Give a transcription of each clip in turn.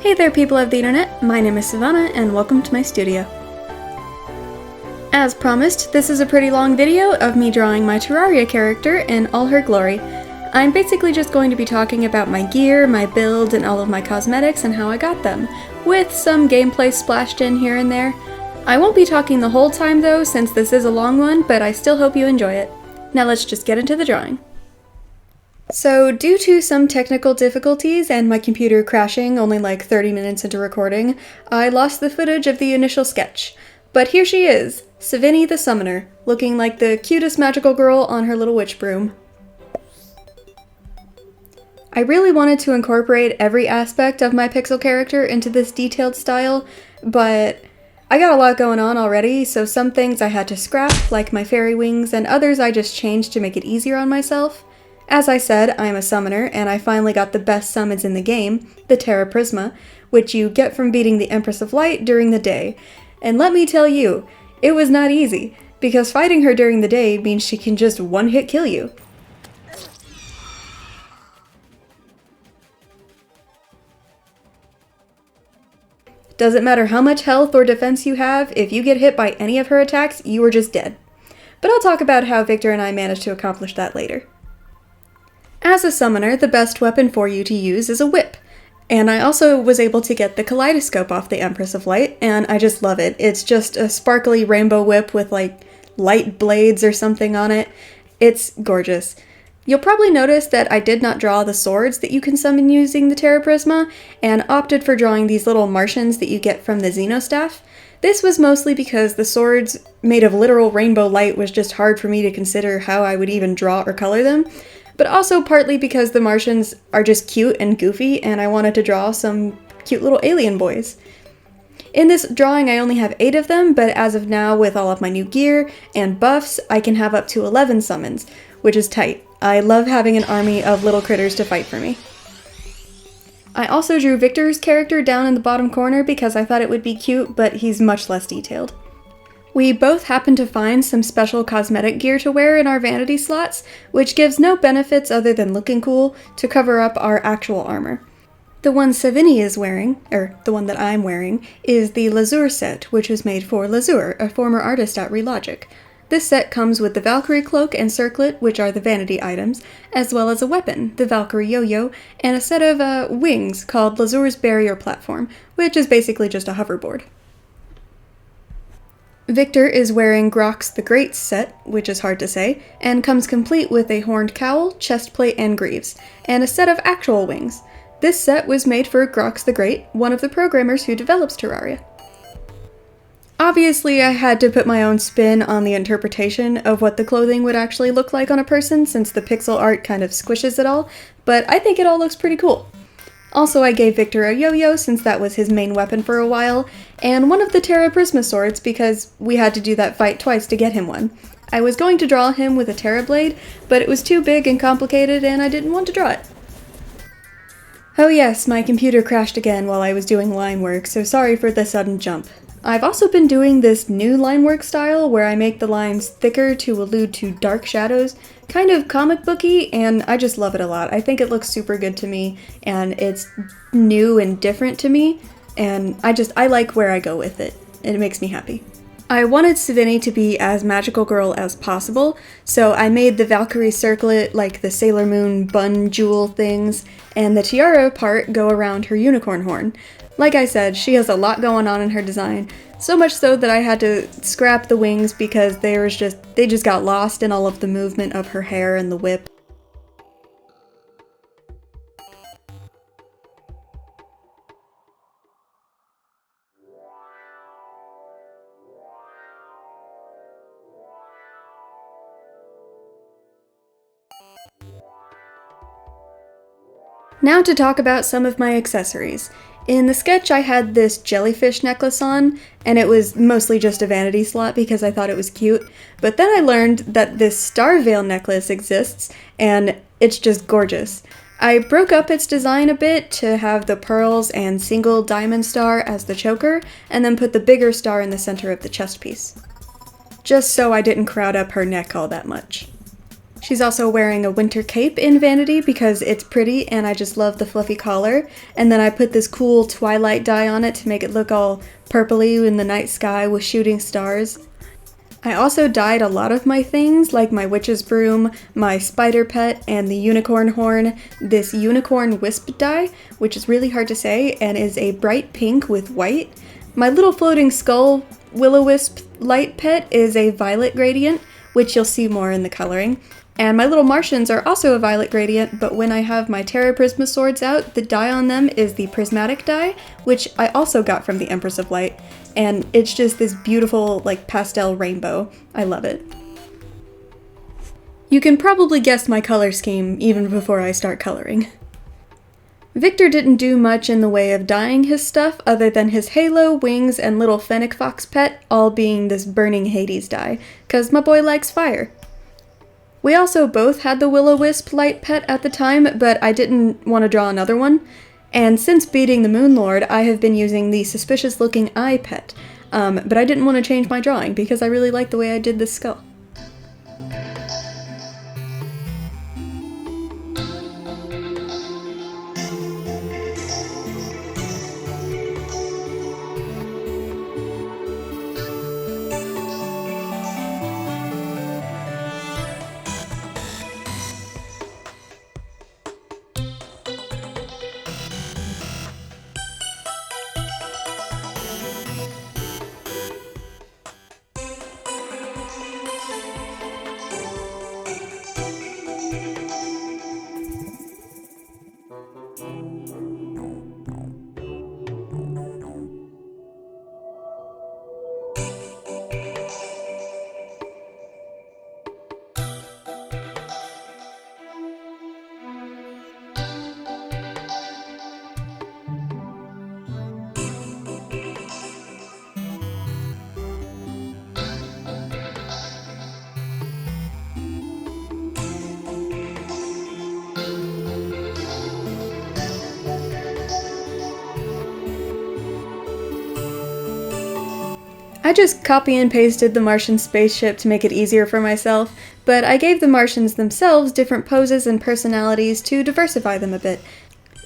Hey there people of the internet, my name is Sivana and welcome to my studio. As promised, this is a pretty long video of me drawing my Terraria character in all her glory. I'm basically just going to be talking about my gear, my build, and all of my cosmetics and how I got them, with some gameplay splashed in here and there. I won't be talking the whole time though, since this is a long one, but I still hope you enjoy it. Now let's just get into the drawing. So, due to some technical difficulties and my computer crashing only like 30 minutes into recording, I lost the footage of the initial sketch. But here she is, Savinny the Summoner, looking like the cutest magical girl on her little witch broom. I really wanted to incorporate every aspect of my pixel character into this detailed style, but I got a lot going on already, so some things I had to scrap, like my fairy wings, and others I just changed to make it easier on myself. As I said, I'm a summoner, and I finally got the best summons in the game, the Terra Prisma, which you get from beating the Empress of Light during the day. And let me tell you, it was not easy, because fighting her during the day means she can just one-hit kill you. Doesn't matter how much health or defense you have, if you get hit by any of her attacks, you are just dead. But I'll talk about how Victor and I managed to accomplish that later. As a summoner, the best weapon for you to use is a whip. And I also was able to get the kaleidoscope off the Empress of Light, and I just love it. It's just a sparkly rainbow whip with like light blades or something on it. It's gorgeous. You'll probably notice that I did not draw the swords that you can summon using the Terra Prisma, and opted for drawing these little Martians that you get from the Xenostaff. This was mostly because the swords made of literal rainbow light was just hard for me to consider how I would even draw or color them. But also partly because the Martians are just cute and goofy, and I wanted to draw some cute little alien boys. In this drawing I only have 8 of them, but as of now, with all of my new gear and buffs, I can have up to 11 summons, which is tight. I love having an army of little critters to fight for me. I also drew Victor's character down in the bottom corner because I thought it would be cute, but he's much less detailed. We both happened to find some special cosmetic gear to wear in our vanity slots, which gives no benefits other than looking cool to cover up our actual armor. The one Savinny is wearing, the one that I'm wearing, is the Lazur set, which was made for Lazur, a former artist at Relogic. This set comes with the Valkyrie cloak and circlet, which are the vanity items, as well as a weapon, the Valkyrie yo-yo, and a set of wings called Lazur's Barrier Platform, which is basically just a hoverboard. Victor is wearing Grox the Great's set, which is hard to say, and comes complete with a horned cowl, chestplate, and greaves, and a set of actual wings. This set was made for Grox the Great, one of the programmers who develops Terraria. Obviously, I had to put my own spin on the interpretation of what the clothing would actually look like on a person, since the pixel art kind of squishes it all, but I think it all looks pretty cool. Also, I gave Victor a yo-yo since that was his main weapon for a while, and one of the Terra Prisma swords because we had to do that fight twice to get him one. I was going to draw him with a Terra blade, but it was too big and complicated and I didn't want to draw it. Oh yes, my computer crashed again while I was doing line work, so sorry for the sudden jump. I've also been doing this new line work style where I make the lines thicker to allude to dark shadows, kind of comic booky, and I just love it a lot. I think it looks super good to me, and it's new and different to me, and I like where I go with it, and it makes me happy. I wanted Savinny to be as magical girl as possible, so I made the Valkyrie circlet like the Sailor Moon bun jewel things, and the tiara part go around her unicorn horn. Like I said, she has a lot going on in her design, so much so that I had to scrap the wings because they just got lost in all of the movement of her hair and the whip. Now to talk about some of my accessories. In the sketch I had this jellyfish necklace on, and it was mostly just a vanity slot because I thought it was cute, but then I learned that this star veil necklace exists, and it's just gorgeous. I broke up its design a bit to have the pearls and single diamond star as the choker, and then put the bigger star in the center of the chest piece. Just so I didn't crowd up her neck all that much. She's also wearing a winter cape in Vanity because it's pretty and I just love the fluffy collar. And then I put this cool twilight dye on it to make it look all purpley in the night sky with shooting stars. I also dyed a lot of my things, like my witch's broom, my spider pet, and the unicorn horn, this unicorn wisp dye, which is really hard to say, and is a bright pink with white. My little floating skull will-o-wisp light pet is a violet gradient, which you'll see more in the coloring. And my little Martians are also a violet gradient, but when I have my Terra Prisma swords out, the dye on them is the prismatic dye, which I also got from the Empress of Light. And it's just this beautiful, like, pastel rainbow. I love it. You can probably guess my color scheme even before I start coloring. Victor didn't do much in the way of dyeing his stuff other than his halo, wings, and little fennec fox pet all being this burning Hades dye, cause my boy likes fire. We also both had the will-o-wisp light pet at the time, but I didn't want to draw another one. And since beating the Moon Lord, I have been using the suspicious-looking eye pet. But I didn't want to change my drawing because I really like the way I did this skull. I just copy and pasted the Martian spaceship to make it easier for myself, but I gave the Martians themselves different poses and personalities to diversify them a bit.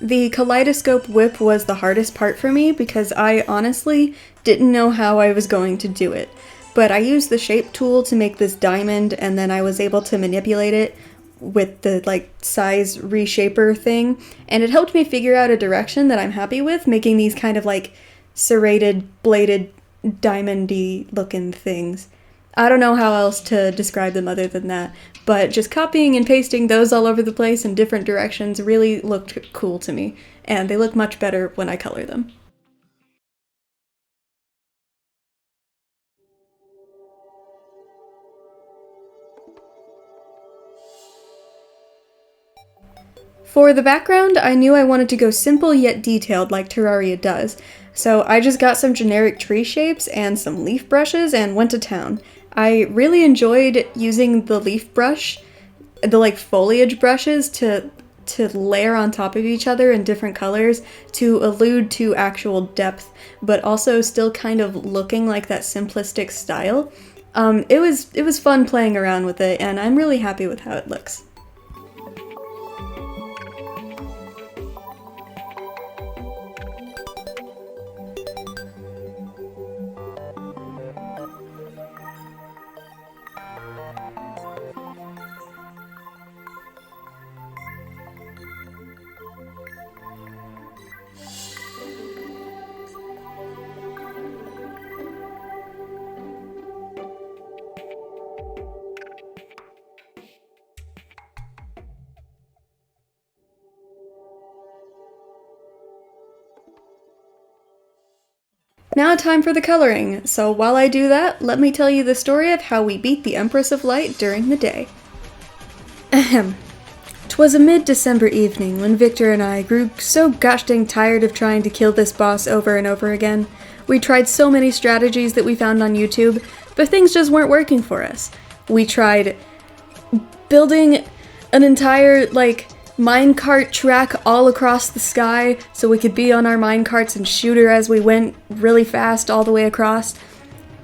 The kaleidoscope whip was the hardest part for me because I honestly didn't know how I was going to do it. But I used the shape tool to make this diamond, and then I was able to manipulate it with the size reshaper thing, and it helped me figure out a direction that I'm happy with, making these kind of serrated, bladed, diamondy looking things. I don't know how else to describe them other than that, but just copying and pasting those all over the place in different directions really looked cool to me, and they look much better when I color them. For the background, I knew I wanted to go simple yet detailed like Terraria does, so I just got some generic tree shapes and some leaf brushes and went to town. I really enjoyed using the leaf brush, the foliage brushes to layer on top of each other in different colors to allude to actual depth, but also still kind of looking like that simplistic style. It was fun playing around with it, and I'm really happy with how it looks. Now time for the coloring, so while I do that, let me tell you the story of how we beat the Empress of Light during the day. Ahem. 'Twas a mid-December evening when Victor and I grew so gosh dang tired of trying to kill this boss over and over again. We tried so many strategies that we found on YouTube, but things just weren't working for us. We tried building an entire, minecart track all across the sky so we could be on our minecarts and shoot her as we went really fast all the way across.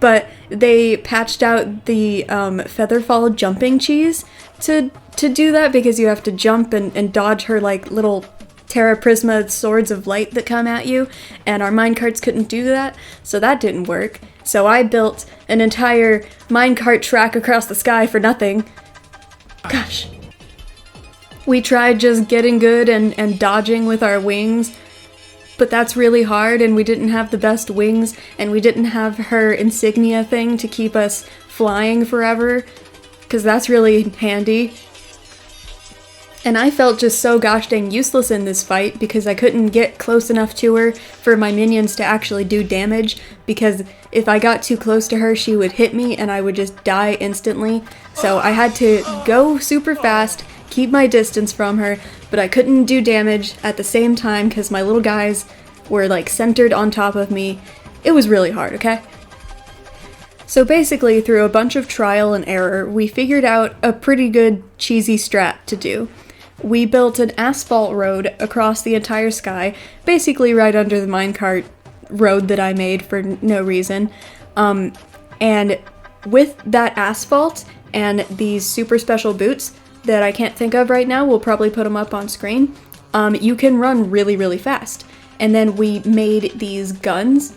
But they patched out the Featherfall jumping cheese, to do that because you have to jump and dodge her like little Terra Prisma swords of light that come at you, and our minecarts couldn't do that, so that didn't work. So I built an entire minecart track across the sky for nothing. Gosh. We tried just getting good and dodging with our wings, but that's really hard, and we didn't have the best wings, and we didn't have her insignia thing to keep us flying forever, because that's really handy. And I felt just so gosh dang useless in this fight because I couldn't get close enough to her for my minions to actually do damage, because if I got too close to her she would hit me and I would just die instantly. So I had to go super fast, keep my distance from her, but I couldn't do damage at the same time because my little guys were like centered on top of me. It was really hard, okay? So basically, through a bunch of trial and error, we figured out a pretty good cheesy strat to do. We built an asphalt road across the entire sky, basically right under the minecart road that I made for no reason. And with that asphalt and these super special boots that I can't think of right now, we'll probably put them up on screen, you can run really, really fast. And then we made these guns.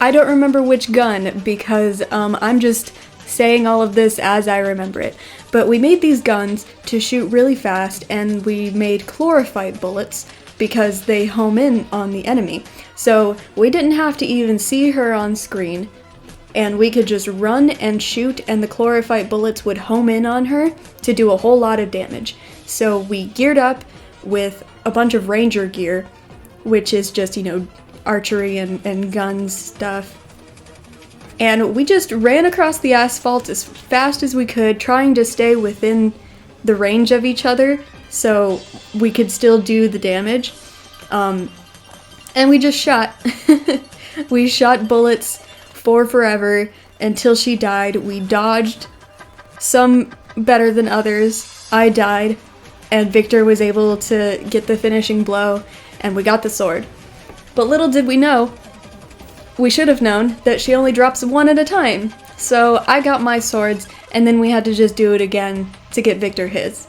I don't remember which gun because I'm just saying all of this as I remember it. But we made these guns to shoot really fast, and we made chlorophyte bullets because they home in on the enemy. So we didn't have to even see her on screen, and we could just run and shoot, and the chlorophyte bullets would home in on her to do a whole lot of damage. So we geared up with a bunch of ranger gear, which is just, you know, archery and guns stuff. And we just ran across the asphalt as fast as we could, trying to stay within the range of each other so we could still do the damage. And we just shot. We shot bullets for forever until she died. We dodged, some better than others. I died, and Victor was able to get the finishing blow, and we got the sword. But little did we know, we should have known, that she only drops one at a time. So I got my swords, and then we had to just do it again to get Victor his.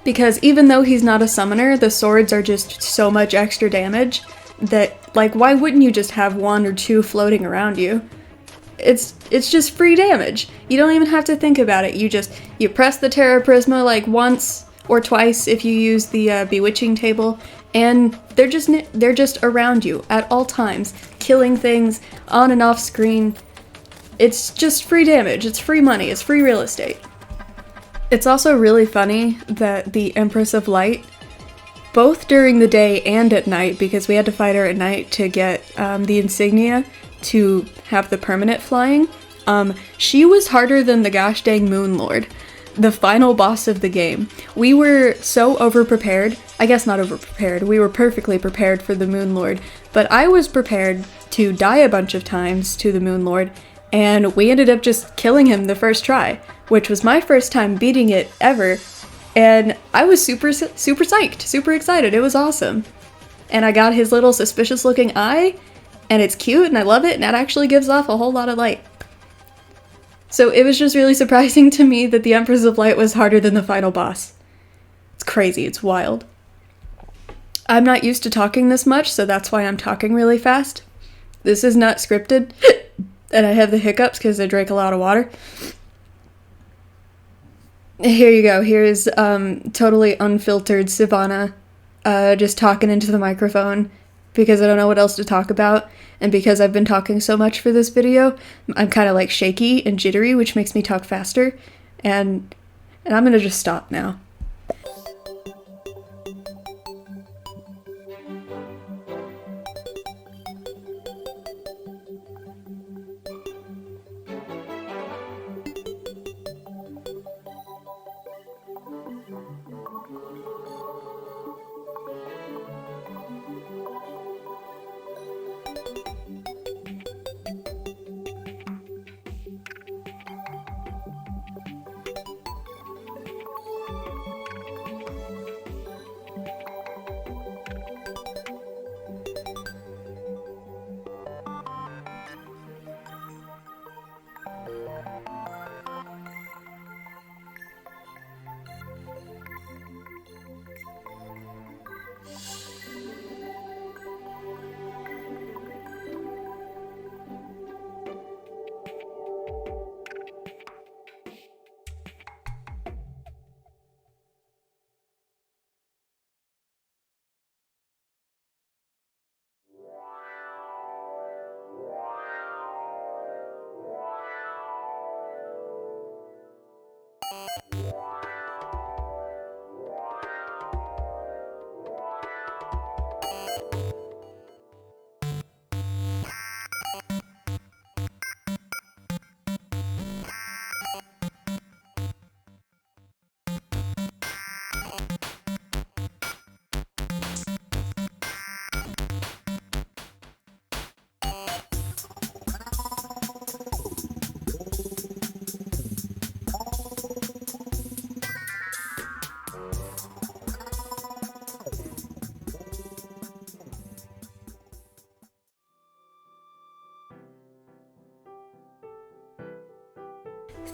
Because even though he's not a summoner, the swords are just so much extra damage that, like, why wouldn't you just have one or two floating around you? It's just free damage. You don't even have to think about it. You press the Terra Prisma like once or twice if you use the bewitching table, and they're just around you at all times, killing things on and off screen. It's just free damage, it's free money, it's free real estate. It's also really funny that the Empress of Light, both during the day and at night, because we had to fight her at night to get the insignia to have the permanent flying, she was harder than the gosh dang Moon Lord, the final boss of the game. We were so overprepared. I guess not overprepared, we were perfectly prepared for the Moon Lord, but I was prepared to die a bunch of times to the Moon Lord, and we ended up just killing him the first try, which was my first time beating it ever, and I was super psyched, super excited. It was awesome. And I got his little suspicious looking eye, and it's cute and I love it, and it actually gives off a whole lot of light. So it was just really surprising to me that the Empress of Light was harder than the final boss. It's crazy, it's wild. I'm not used to talking this much, so that's why I'm talking really fast. This is not scripted, and I have the hiccups because I drank a lot of water. Here you go, here's totally unfiltered Sivana, just talking into the microphone because I don't know what else to talk about, and because I've been talking so much for this video, I'm kind of like shaky and jittery, which makes me talk faster, and I'm gonna just stop now.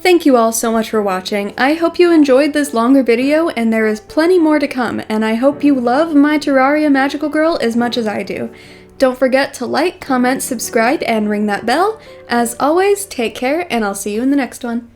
Thank you all so much for watching. I hope you enjoyed this longer video, and there is plenty more to come, and I hope you love my Terraria magical girl as much as I do. Don't forget to like, comment, subscribe, and ring that bell. As always, take care, and I'll see you in the next one.